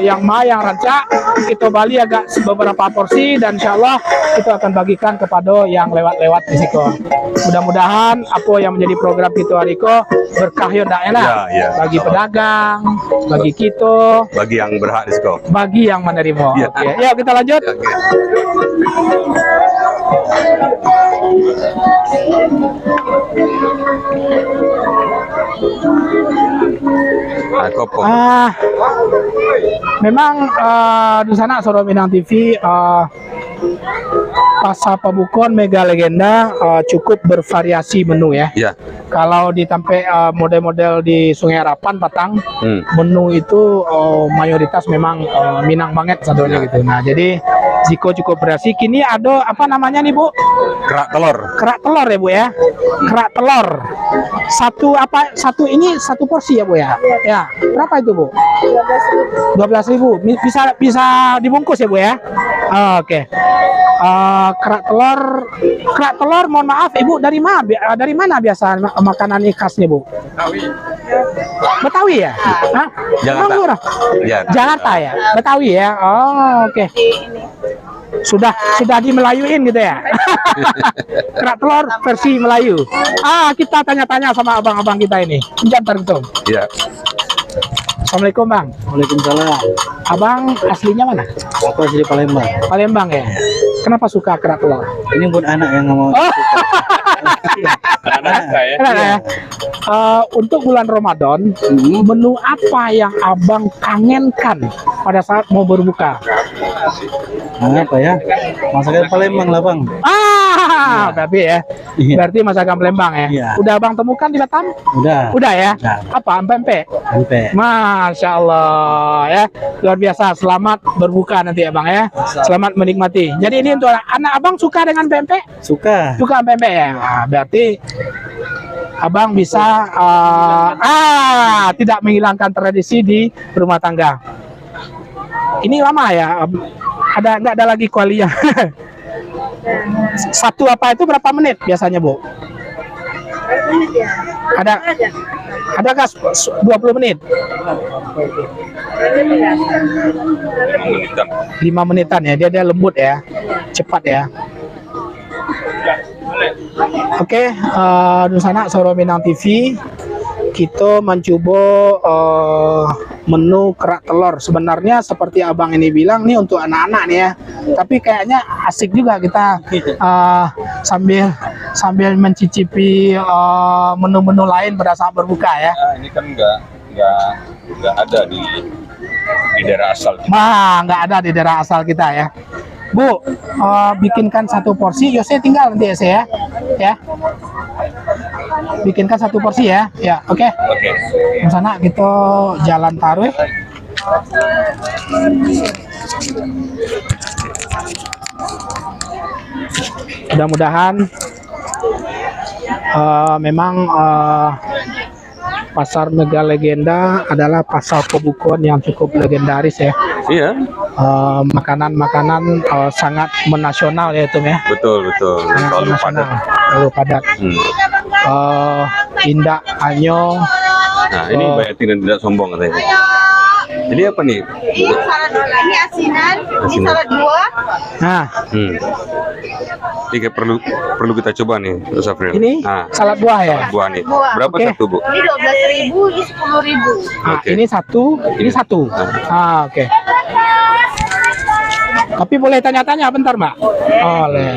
yang rancak. Kita bali agak beberapa porsi dan insya Allah kita akan bagikan kepada yang lewat-lewat di situ. Mudah-mudahan apa yang menjadi program kita hari ini berkah ya ndak enak. Ya. Bagi pedagang, bagi kita, Bagi yang berhak di sekolah. bagi yang menerima. Ya. Oke, yuk kita lanjut. Memang di sana Soro Minang TV Pasar Pabukon Mega Legenda cukup bervariasi menu ya. Ya. Kalau ditampe model-model di Sungai Harapan Patang, menu itu mayoritas memang Minang banget sadonya gitu. Nah, jadi Ziko cukup berasi. Kini ada apa namanya nih, Bu? Kerak telur. Kerak telur ya, Bu ya. Kerak telur. Satu porsi ya, Bu ya. Ya. Berapa itu, Bu? 12.000. Bisa dibungkus ya, Bu ya. Oke. Kerak telur, mohon maaf Ibu, dari mana biasa makanan ini khasnya, Bu? Betawi ya? Hah? Jakarta. Emang murah? Ya. Jakarta ya? Betawi ya? Oh, oke. Sudah di Melayuin gitu ya. Kerak telur versi Melayu. Kita tanya-tanya sama abang-abang kita ini. Jantar gitu. Ya. Assalamualaikum, Bang. Waalaikumsalam. Abang aslinya mana? Aku asli Palembang. Palembang ya? Kenapa suka kerak telur? Ini buat anak yang ngomong. Enak ya? Untuk bulan Ramadan, menu apa yang abang kangenkan pada saat mau berbuka? Apa ya? Masakan Palembang lah, Bang. Berarti ya. Iya. Berarti masakan Palembang ya. Iya. Udah abang temukan di Batam? Udah ya? Udah. Apa? Pempek? Pempek. Masya Allah ya. Luar biasa. Selamat berbuka nanti ya, Bang ya. Selamat menikmati. Jadi ini untuk anak abang suka dengan pempek? Suka. Suka pempek ya. Berarti abang bisa tidak menghilangkan tradisi di rumah tangga. Ini lama ya. Nggak ada lagi kualinya. Satu apa itu berapa menit biasanya, Bu? Ada gas 20 menit. 5 menitan ya. Dia lembut ya. Cepat ya. Oke, di sana Soro Minang TV kita mencoba menu kerak telur. Sebenarnya seperti abang ini bilang nih untuk anak-anak nih ya. Tapi kayaknya asik juga kita sambil mencicipi menu-menu lain pada saat berbuka ya. Ini kan nggak ada di daerah asal kita. Nggak ada di daerah asal kita ya. Bu, bikinkan 1 porsi. Yose tinggal nanti ya saya ya. Bikinkan 1 porsi ya. Ya, oke. Oke. Di sana kita jalan taruh. Mudah-mudahan memang pasar Mega Legenda adalah pasar pembukuan yang cukup legendaris ya. Iya. Makanan-makanan sangat menasional ya itu ya. Betul. Sangat Selalu menasional, padat. selalu padat. Indah Anyo. Nah, ini banyak tidak sombong katanya. Jadi apa nih? Ini salad, ini asinan, ini salad buah. Nah, Ini kayak perlu kita coba nih, Mas Afril. ini Nah, salad buah ya. buah nih. Buah. Berapa Oke. satu, Bu? Ini 12.000, ini 10.000. Nah, Oke. ini satu, ini satu. Oke. Tapi boleh tanya-tanya bentar, Mbak? Boleh.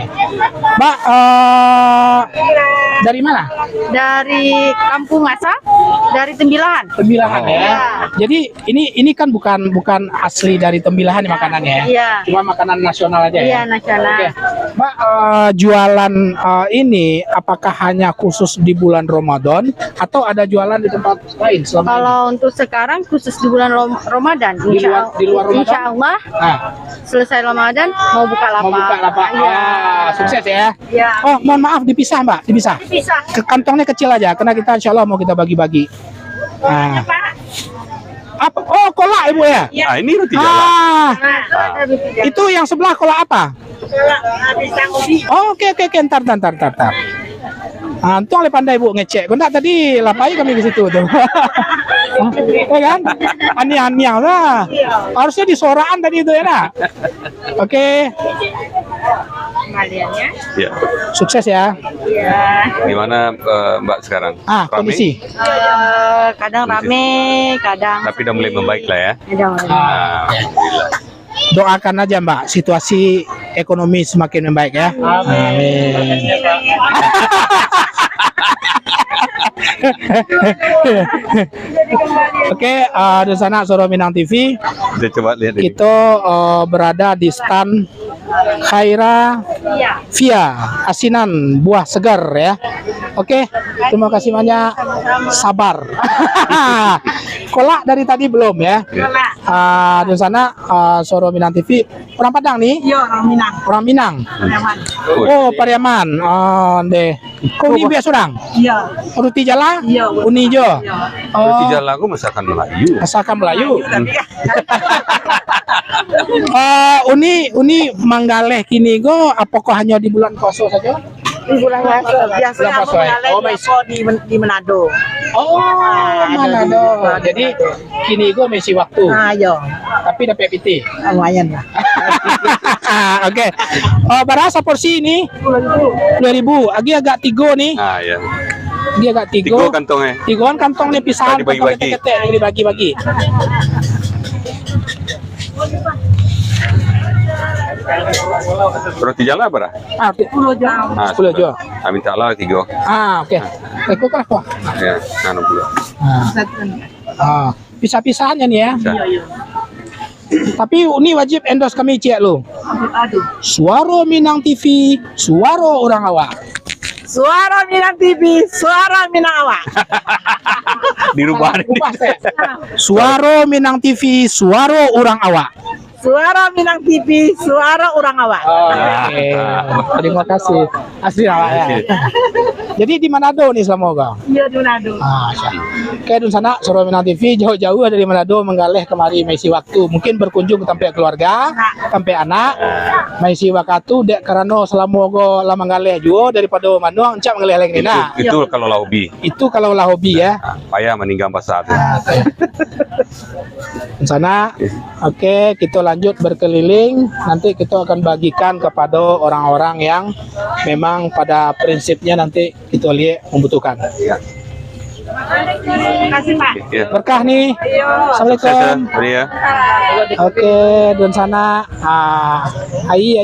Mbak, dari mana? Dari Kampung Asa, dari Tembilahan. Tembilahan ya. Iya. Jadi ini kan bukan asli dari Tembilahan nih makanannya ya. Iya. Cuma makanan nasional aja Iya, ya. nasional. Oke. Mbak, jualan ini apakah hanya khusus di bulan Ramadan atau ada jualan di tempat lain selama ini? Kalau untuk sekarang khusus di bulan Ramadan, Di luar Ramadan? Insya Allah Nah, selesai Ramadan mau buka lapak. mau buka lapak. Iya. Sukses ya. Iya. Oh, mohon maaf dipisah, Mbak, dipisah. Bisa. Kantongnya kecil aja karena kita insya Allah mau kita bagi-bagi. Nah. Apa? Oh, kolak Ibu ya? Ah, ini roti jala. Ah, Nah, itu yang sebelah kolak apa? bisa ngopi. Oh, oke, ntar. Antung pandai Bu ngecek. Kau enggak tadi lapai kami ke situ tuh. Ya kan? Aneh-aneh lah. Harusnya di soraan tadi itu ya nak. Oke, Kembaliannya. Ya. sukses ya. Iya. Gimana Mbak sekarang? Ah, Rame? kondisi. Kadang rame, kadang Tapi udah mulai membaik lah ya. Udah mulai. Alhamdulillah. Doakan aja Mbak, situasi ekonomi semakin membaik ya. Amin. Oke, di sana Soro Minang TV, Kita coba lihat ini. kita berada di stand Khaira Iya. Via asinan buah segar ya. Oke, terima kasih banyak. Sabar. Kolak dari tadi belum ya. Di sana Soro Minang TV, orang Padang nih. Iya, orang Minang. Orang Minang. Oh, Pariaman. Oh, deh. Kau ni biasa orang? Iya. Roti jala? Iya. Uni jo. Roti Oh, jala aku masakan Melayu. masakan Melayu. Uni Manggaleh kini go apakah hanya di bulan puasa saja? Di bulan puasa. Biasanya Bulan puasa, ya? Oh, baik. di Manado. Oh, Manado. Jadi kini go masih waktu. Ayo. Tapi dapat PT. Lumayan lah. Oke. Berapa porsi ini? 10.000. Agi agak tiga nih. Ah ya. Dia agak Tiga tiga. kantongnya. Tigaan kantong nih pisahan. Tadi bagi-bagi. Kantong ketek-ketek yang dibagi-bagi. Roti jala berapa? Ah, 10 jam. 10 jam. Amin ta'ala 3. Oke. Aku kelas kok. Ya, 60. Pisah-pisahannya nih ya. Bisa. Tapi ini wajib endorse kami cek lo. Suara Minang TV, suara orang awak. Suara Minang TV, suara Minang awak. Dirubah nih. Ubah, Teh. Suara Minang TV, suara orang awak. Suara Minang TV, suara orang awak. Oke. Terima kasih. Asli awak ya. Jadi di Manado nih selama kau? Iya, di Manado. Oke, di sana Soro Minang TV jauh-jauh dari Manado menggaleh kemari mengisi waktu. Mungkin berkunjung sampai keluarga, sampai anak. Mengisi waktu dek karena selama kau lama galeh juga daripada Manado encak mengaleh lagi nah. Itu kalau lah hobi. Itu kalau lah hobi ya. Payah meninggal pas saat itu. Di sana, oke, kita lanjut berkeliling. Nanti kita akan bagikan kepada orang-orang yang memang pada prinsipnya nanti kita lihat membutuhkan. Ya. Terima kasih, Pak. Ya. Berkah nih. Sukses Assalamualaikum. ya. Oke, dan sana ayi.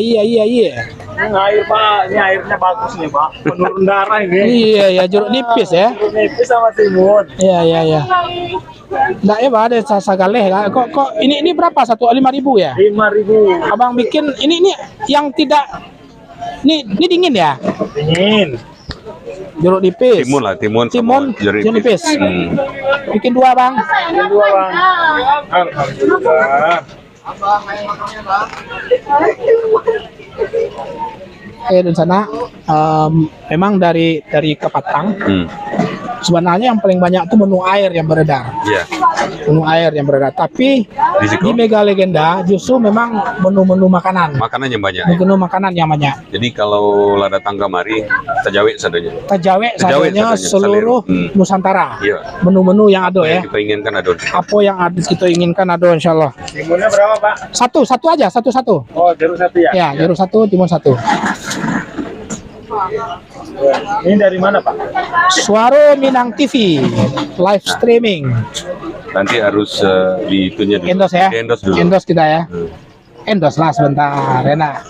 Air Pak, ini airnya bagus nih Pak. Penurun darah ini. Iya, jeruk nipis ya. Nipis sama timun. Iya. Enggak ya, Pak, ada sagaleh. Kok ini berapa satu 5.000 ya? 5.000. Abang bikin ini yang tidak ini dingin ya? Dingin. Jeruk nipis. Timun lah, timun Timun, sama jeruk jeruk nipis. Bikin 2, Bang. Kedua, Bang. Alhamdulillah. Dan sana memang dari Kepatang sebenarnya yang paling banyak itu menu air yang beredar. Iya. Menu air yang beredar. Tapi di Mega Legenda justru memang menu-menu makanan. Makanannya banyak. Menu makanan yang banyak. Jadi kalau lah datang kemari, tejawe sadanya. Tejawe sadanya seluruh Nusantara. Iya. Menu-menu yang ada ya. Kita inginkan ada. Apa yang kita inginkan ada, insya Allah. Timunnya berapa, Pak? Satu aja, satu. Oh, jeruk 1 ya? Ya, jeruk 1, timun 1. Ini dari mana, Pak? Suaro Minang TV live streaming. Nanti harus di itunya dulu. Endos ya. Endos dulu. Endos kita ya. Endos lah sebentar, enak.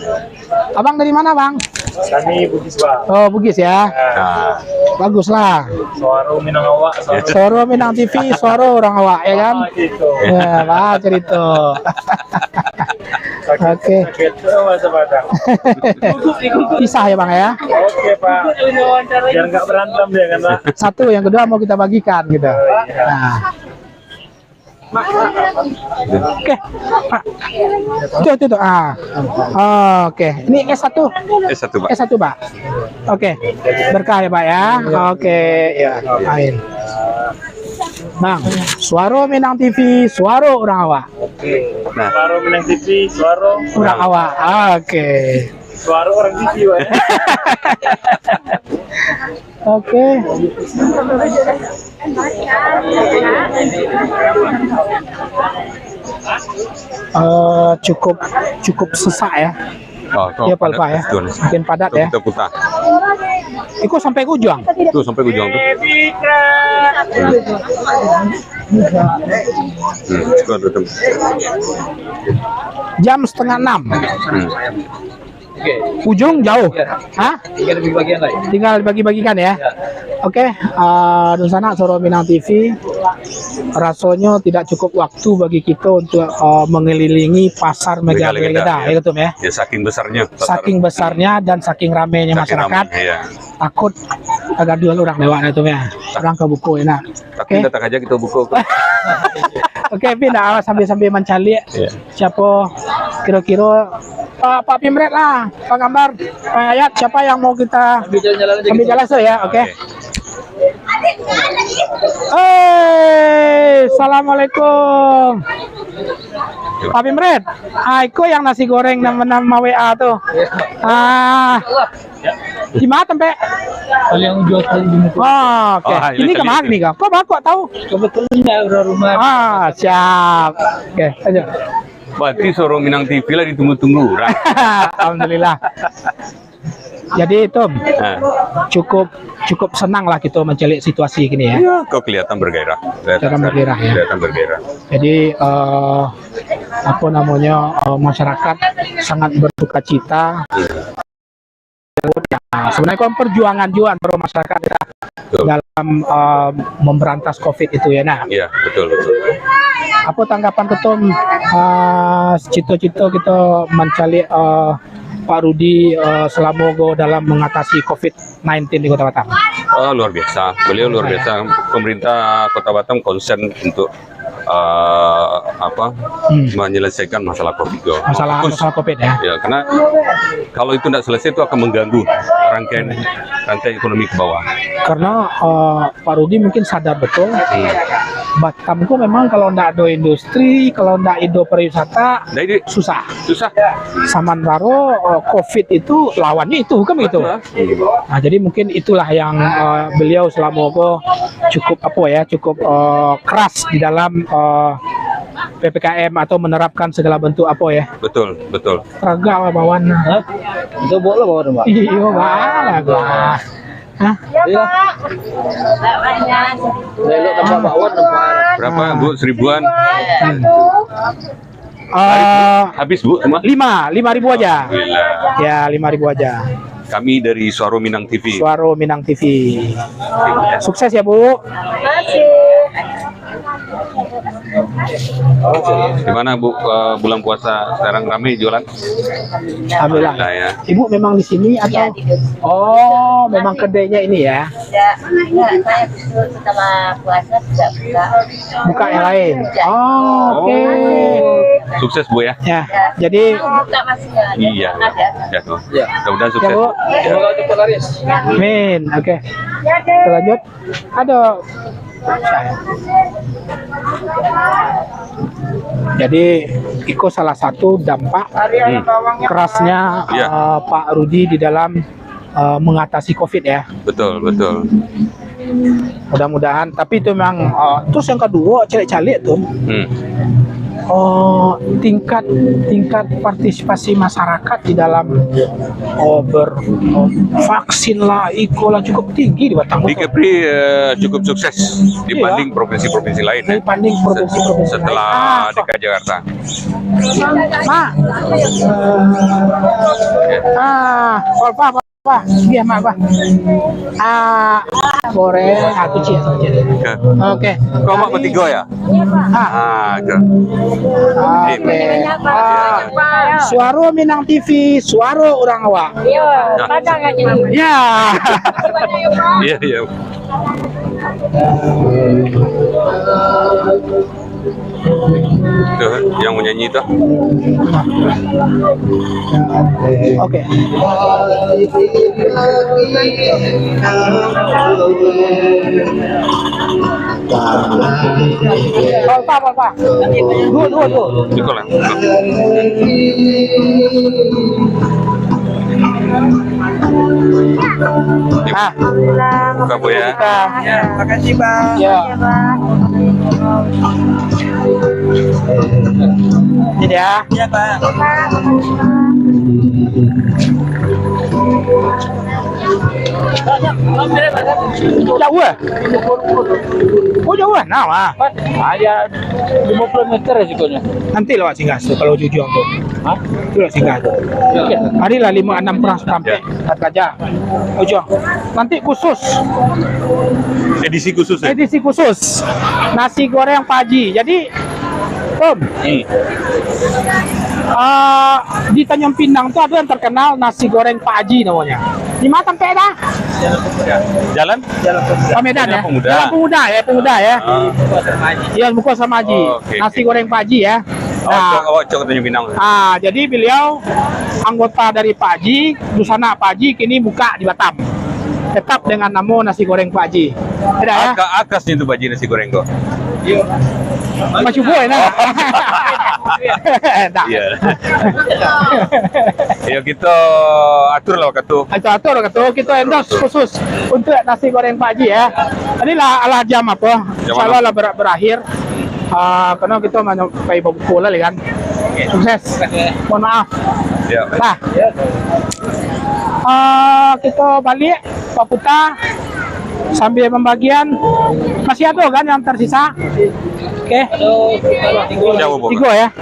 Abang dari mana, Bang? Kami Bugis, Bang. Oh, Bugis ya. Nah, Bagus lah. Suara Minang Awak. Suaro Minang TV, suara orang awak ya kan? Gitu. Ya, Pak, cerita. Oke. Pisah ya, Bang ya. Oke, Pak. Biar nggak berantem dia kan, Pak. Satu, yang kedua mau kita bagikan gitu. Nah. Oke, Pak. Itu. Oke. Ini S1. S1, Pak. S1, Pak. Oke. Berkah ya, Pak ya. Oke, ya. Amin. Bang, Suaro Minang TV, suara orang awak. Nah, Suara Minang TV, suara Orang awak. Oke. suara orang TV, Pak. Oke. Cukup sesak ya. Ya, Pak ya. Makin padat ya. Kita putar. Itu sampai ke ujung. Tuh sampai ujung tuh. Itu ada tem. Jam 5:30. Ujung jauh. Hah? Tinggal di bagian lain. Tinggal dibagi-bagikan ya. Oke, Nusana Suaro Minang TV. Rasanya tidak cukup waktu bagi kita untuk mengelilingi pasar Mega Legenda, ya gitu ya. Ya saking besarnya. Saking besarnya dan saking ramainya masyarakat. Iya. Takut agak dua orang lewat itu ya. Orang ke buku enak. Tapi datang aja kita buku. Oke, pindah sambil mencari siapa kira-kira Pak Pimret lah, Pak Gambar, Pak Ayat, siapa yang mau kita ambil jalan ya, oke. Assalamualaikum. Pak Pimret, aku yang nasi goreng nama WA tuh. Di mana tempe? Yang jual kali di muka. Oke. Ini kemana nih, Kak? Kok Bapak tahu? Kebetulan rumah. Siap. Oke, aja. Berarti Suaro Minang TV lah ditunggu-tunggu. Alhamdulillah. Jadi itu cukup senang lah kita mencari situasi gini ya. Kok kelihatan bergairah. Kelihatan bergairah ya. Kelihatan bergairah. Jadi masyarakat sangat bersuka cita. Nah, sebenarnya kan perjuangan juga masyarakat ya, dalam memberantas COVID itu ya. Nah, iya betul. apa tanggapan ketum cita-cita kita mencari Pak Rudi selama dalam mengatasi COVID-19 di Kota Batam? Oh, luar biasa. Beliau luar biasa. Pemerintah Kota Batam concern untuk menyelesaikan masalah COVID. Masalah COVID ya. Ya, karena kalau itu tidak selesai itu akan mengganggu rantai ekonomi ke bawah. Karena Pak Rudi mungkin sadar betul Batam itu memang kalau tidak ada industri, kalau tidak ada pariwisata, susah. Samantara COVID itu lawannya itu, kan begitu. Nah, jadi mungkin itulah yang beliau selama cukup keras di dalam PPKM atau menerapkan segala bentuk Betul. Raga bawan. Itu boleh bawa Pak. Iya, bawa. Hah? Iya. Lelok tambah bawon Berapa Bu? 1000-an? Habis Bu semua? 5.000 aja. Gila. Ya, 5.000 aja. Kami dari Suaro Minang TV. Suaro Minang TV. Sukses ya, Bu. Gimana Bu, bulan puasa sekarang ramai jualan? Alhamdulillah. Nah, ya. Ibu memang di sini atau? Oh, memang kedainya ini ya. Enggak, saya setelah puasa juga buka. Buka yang lain. Oh, oke. Sukses Bu ya. Ya, jadi Buka masih ada. Iya. Ya tuh. Mudah-mudahan ya sukses. Bu. Semoga cepat laris. Amin. Oke. Kita lanjut. Ada. Jadi Iko salah satu dampak kerasnya Iya. Pak Rudi di dalam mengatasi COVID ya. Betul, betul. Mudah-mudahan. Tapi itu memang terus yang kedua calik-calik tuh. Tingkat partisipasi masyarakat di dalam vaksin lah, Iko lah cukup tinggi di Batam. Di Kepri cukup sukses dibanding provinsi-provinsi lain ya. Dibanding provinsi-provinsi Setelah lain. DKI Jakarta. Mak. Apa? Iya, Mak, apa? Goreng aku cie. Oke. Kau mak bertiga ya? Oke. Oke. Suara Minang TV, suara orang awak. Iya, padang aja. Ya. Iya, iya. Tuh, yang menyanyi itu. Oke. Apa? Dua. Itu lah. Buka Bu ya. Makasih Bang. Ya. Ini ya. Iya Bang. Jauh ya? Oh jauh ya? Nah, mah. Ada 50 meter resikonya. Nanti lewat singgah tuh kalau jujur tuh. Hah? Itu lewat singgah tuh. Hari lah 5-6 perang sampai aja. Ujung. Nanti khusus. Edisi khusus ya. Edisi khusus. Nasi goreng Paji. Jadi Om, di Tanjung Pinang tuh ada yang terkenal nasi goreng Pak Haji namanya. Di mana tempe dah? Jalan? Ke Medan ya? Pemuda. Jalan Pemuda ya? Iya, buka sama Haji. Oke, Nasi oke. goreng Pak Haji ya. Cok Tanjung Pinang. Jadi beliau anggota dari Pak Haji, Dusana Pak Haji kini buka di Batam. Tetap dengan nama nasi goreng Pak Haji. Tidak ya? Akasnya itu baji nasi goreng kok. Masih boleh nah. Tak. Iya. Ya kita atur lah waktu. Atur kita endorse khusus untuk nasi goreng Pak Haji ya. Inilah ala jam apa? Insyaallah lah berakhir. Karena kita menyampai buku lah kan. Sukses. Mohon maaf. Ya. Nah, kita balik Pak Puta sambil pembagian. Masih ada kan yang tersisa? Oke. Jauh, Bu. 3 ya.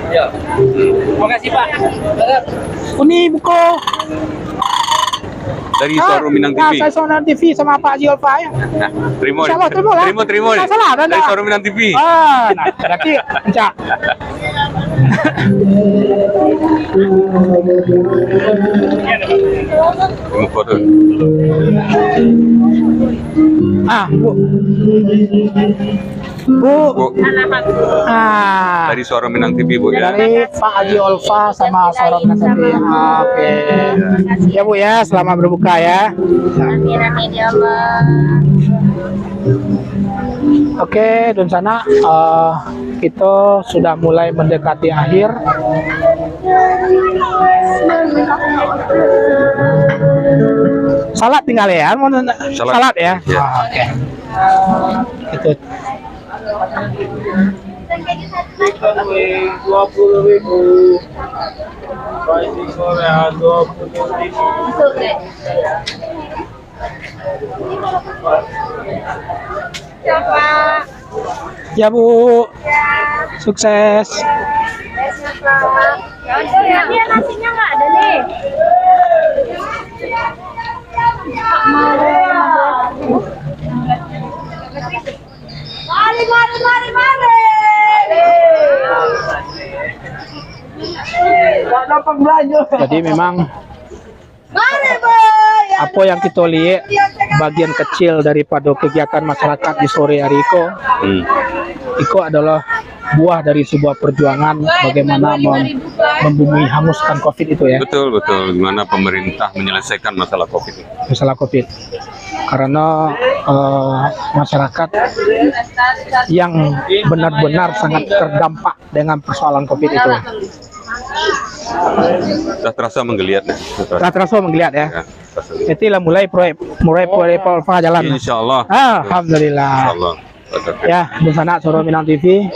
Terima kasih Pak. Ini buku. Dari Suara Minang TV. Saya Suara Minang TV sama Pak Haji Olfa ya. Nah, terima. Insyaallah, terima lah. Terima. Nggak salah, ada Dari nggak? Suara Minang TV. Nah, berarti encak. Terima foto. Bu. Dari Suara Minang TV, Bu ya. Dari Pak Haji Olfa sama Suara Minang TV. Oke. Ya Bu ya, selamat berbuka ya. Amin ya Allah. Oke, dan sana kita sudah mulai mendekati akhir. Salat tinggal ya, mau salat ya. Ya. Oke. Itu. 20.000. Nasi goreng 20.000. Ya Bu, sukses. Ya, nasinya nggak ada nih. Mari. Jadi memang apa yang kita lihat bagian kecil daripada kegiatan masyarakat di sore hari itu adalah buah dari sebuah perjuangan bagaimana membumi hanguskan COVID itu ya. Betul, betul. Gimana pemerintah menyelesaikan masalah COVID ini? Masalah COVID. Karena masyarakat yang benar-benar sangat terdampak dengan persoalan COVID itu. Sudah terasa menggeliat ya? Sudah terasa menggeliat ya. Ya, terasa. Itulah mulai proyek jalan. Insya Allah. Alhamdulillah. Insya Allah. Ya, di sana Suara Minang TV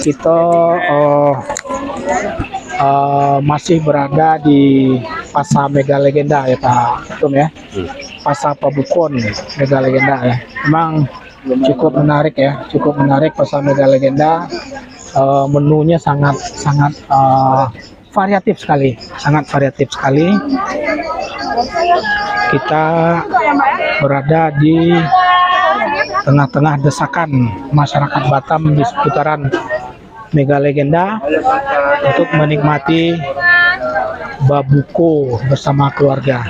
kita masih berada di Pasar Mega Legenda ya Pak Ketum ya. Pasar Pabukon Mega Legenda ya. Memang cukup menarik ya, cukup menarik Pasar Mega Legenda. Menunya sangat variatif sekali, sangat variatif sekali. Kita berada di tengah-tengah desakan masyarakat Batam di seputaran Mega Legenda untuk menikmati babuko bersama keluarga.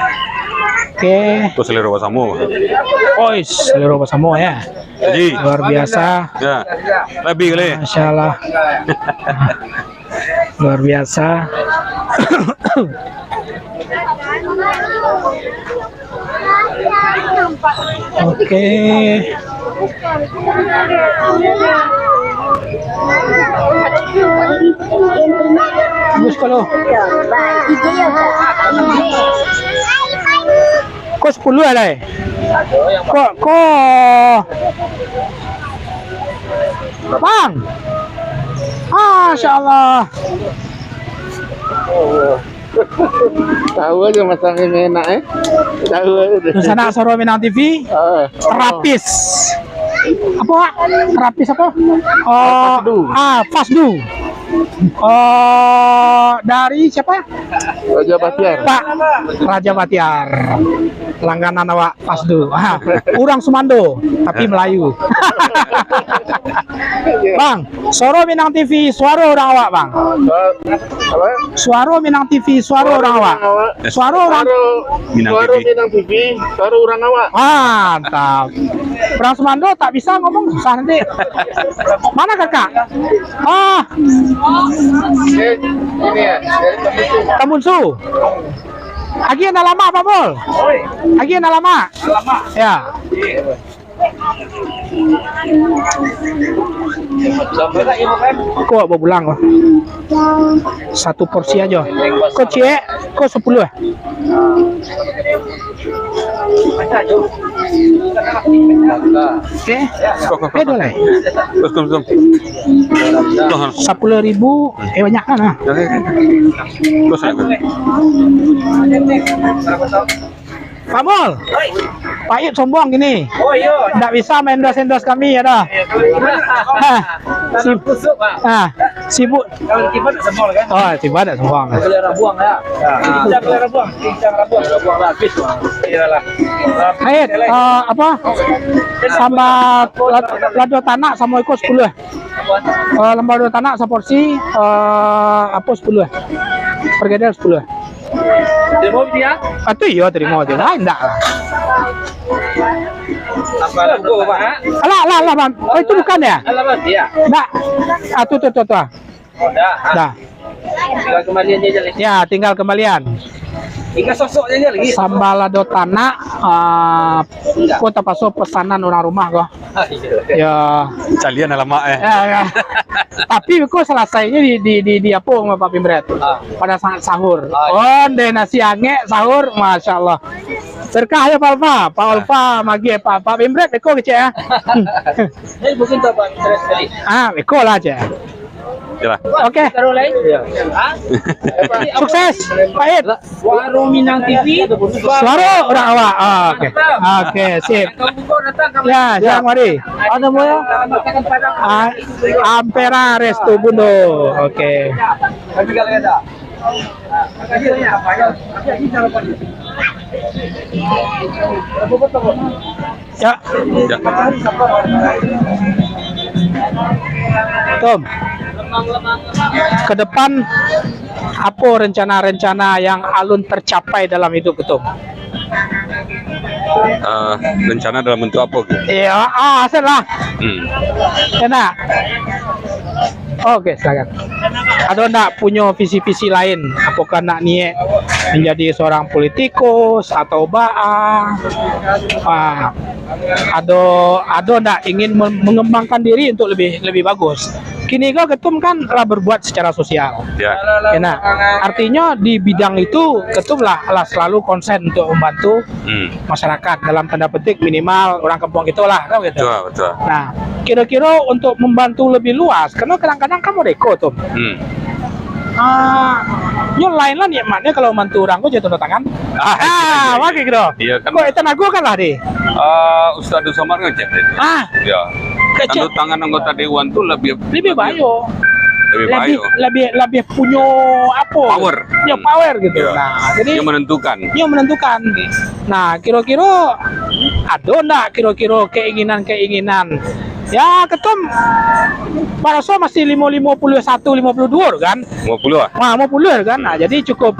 Oke. Itu selera Basamo. Ois, selera bersama ya. Jadi, Luar biasa. ya, lebih kali. Masya Allah. Luar biasa. Oke. Bagus kalau. Kok 10 ada ya? Kok Bang. Masya Allah. Tahu aja masalah ini enak Tahu aja. Di sana Suara Minang TV. Terapis. Apa? Terapis apa? Fasdu. Dari siapa? Raja Batiar. Pak Raja Batiar. Langganan awak Fasdu. Orang Sumando tapi Melayu. Bang, Suara Minang TV, suara orang awak, Bang. Apa? Suara Minang TV, suara orang awak. Suara orang Minang TV. Minang TV, suara orang awak. Mantap. Orang Sumando tak bisa ngomong susah nanti. Mana kakak? Ini ya, dari Tamunsu. Lagi yang lama Pak Bol? Lagi yang lama? Ya. Kok mau pulang kok? Satu porsi aja. Kok cie? Kok 10 ya? Oke. Boleh. Terus. 10.000 banyak kan? Terus ya. Pak Mol, Pak Yud sombong gini. Oh iya. Nggak bisa main endos kami ya dah. Sibuk. Kalau kipas semua kan. Oh, tiba ada sombong. Pelihara buang ya. Cincang pelihara buang, buang habis. Iyalah. Aid, apa? Sambal lado tanah sama ikut 10 ya. Lado tanah seporsi apa 10 ya. Pergedel 10 ya. Terima dia. Itu iya terima aja. Enggak lah. Apa logo Pak? Alah, Bang. Oh, itu bukan ya? Alamat dia. Enggak. Tuh. Oh, dah. Tinggal kembalian aja lagi. Ya, tinggal kembalian. Tinggal sosoknya aja lagi. Sambal lado tanah kota paso pesanan orang rumah kok. Ya. Kalian lama Ya. Tapi kok selesainya di apa sama Pak Pimbret? Pada saat sahur. Deh nasi ange sahur, masya Allah. Berkah ya Pak Alfa, magi Pak Pimbret, eko kece ya. Ini mungkin tak Pak interest sekali. Eko lah aja. Jelas. Oke. Taruh lain. Sukses, Pak Ed. Warung Minang TV. Suara orang awak. Oke, sip. Ya, jangan mari. Ada mau ya? Ampera Resto Bundo. Oke. Ya. Tom. Ke depan Apa rencana-rencana yang alun tercapai dalam hidup ketum? Rencana dalam bentuk apa? Iya, lah. Enak. Oke, silakan. Ada enggak punya visi-visi lain? Apakah nak niat menjadi seorang politikus atau ada enggak ingin mengembangkan diri untuk lebih bagus? Kini kau ketum kan telah berbuat secara sosial. Ya. Nah, artinya di bidang itu ketum lah selalu konsen untuk membantu masyarakat dalam tanda petik minimal orang kampung itulah, kan gitu. Betul. Nah, kira-kira untuk membantu lebih luas, karena kadang-kadang kamu deko tuh. Lain lah nikmatnya kalau bantu orang kok jatuh tangan. Wah gitu. Iya kan. Kok itu aku kan lah deh. Ustadz Samar ngecek itu. Ya. Tanda tangan anggota dewan tuh lebih bayo. Lebih punya apa? Power. Ya power gitu. Ya. Nah, jadi yang menentukan. Nah, kira-kira ada enggak kira-kira keinginan ya ketum pada so masih 51 52 kan 50 50 kan. Nah, jadi cukup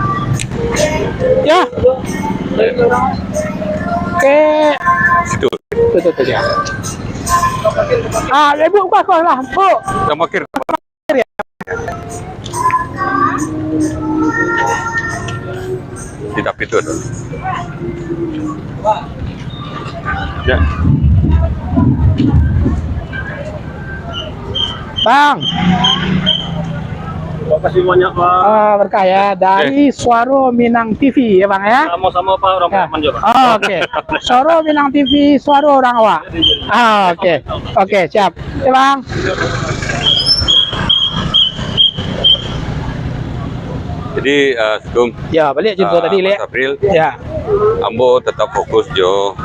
ya oke situ betul ya. Ibu kok lah Bu Tamakir tidak itu ya. Bang, Terima kasih banyak Pak. berkah ya dari Suara Minang TV ya Bang ya. Sama-sama Pak, orang Ya. Pemain juga. Oke. Suara Minang TV, suara orang awak. Oke, siap. Ya Bang. Jadi Sugeng Ya, balik jemput tadi Mas Lek. April Ya, ambo tetap fokus jo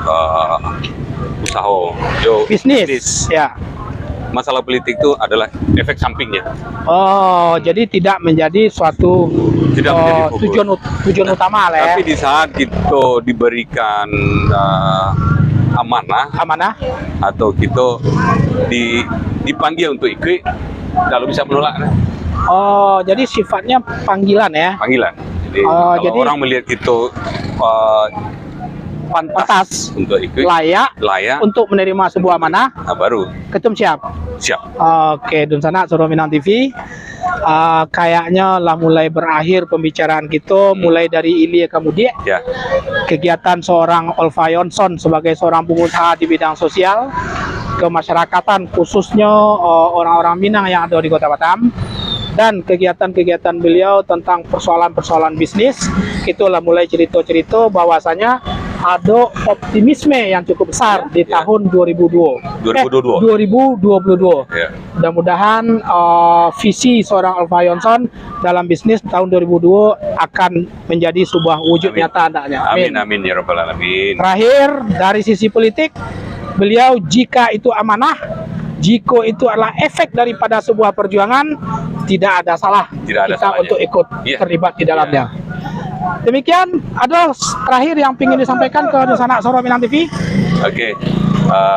usaha jo bisnis. Ya. Masalah politik itu adalah efek sampingnya. Oh, jadi tidak menjadi suatu Tidak menjadi fokus. tujuan utama lah ya. Tapi di saat kita diberikan amanah atau kita dipanggil untuk ikut, kalau bisa menolak. Oh, jadi sifatnya panggilan ya. Panggilan. Jadi Oh, kalau jadi- orang melihat kita pantas untuk ikut, Layak layak, untuk menerima sebuah amanah, baru ketum siap. siap. Oke, Dunsana Suara Minang TV. Kayaknya lah mulai berakhir pembicaraan kita, mulai dari Ilya kemudian Ya, kegiatan seorang Olva Yonson sebagai seorang pengusaha di bidang sosial kemasyarakatan, khususnya orang-orang Minang yang ada di Kota Batam, dan kegiatan-kegiatan beliau tentang persoalan-persoalan bisnis. Itulah mulai cerita-cerita bahwasanya ada optimisme yang cukup besar di tahun 2022. ya. Mudah-mudahan visi seorang Olva Yonson dalam bisnis tahun 2002 akan menjadi sebuah wujud Amin. nyata adanya. Amin ya rabbal alamin. Terakhir, dari sisi politik, beliau jika itu amanah, jika itu adalah efek daripada sebuah perjuangan, tidak ada salah Tidak ada kita salahnya. untuk ikut Iya. terlibat di dalamnya. Demikian, ada terakhir yang ingin disampaikan ke Dunsana Suara Minang TV. Oke,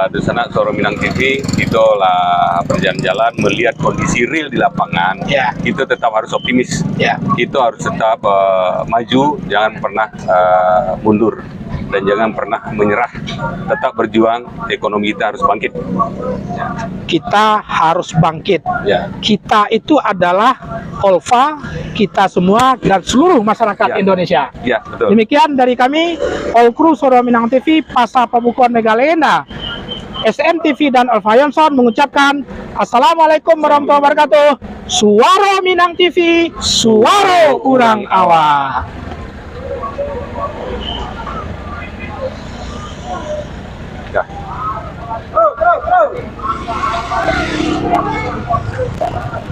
di sana Suara Minang TV kita lah berjalan-jalan melihat kondisi real di lapangan. Ya. Kita tetap harus optimis. Ya. Kita harus tetap maju, jangan pernah mundur dan jangan pernah menyerah. Tetap berjuang, ekonomi kita harus bangkit. Kita harus bangkit. Ya. Kita itu adalah Olva, kita semua dan seluruh masyarakat Ya. Indonesia. Ya, betul. Demikian dari kami, All Crew Suara Minang TV, Pasar Pembukuan Mega Legenda, SMTV dan Olva Yonson mengucapkan Assalamualaikum warahmatullahi wabarakatuh. Suara Minang TV, suara urang awak. Ya.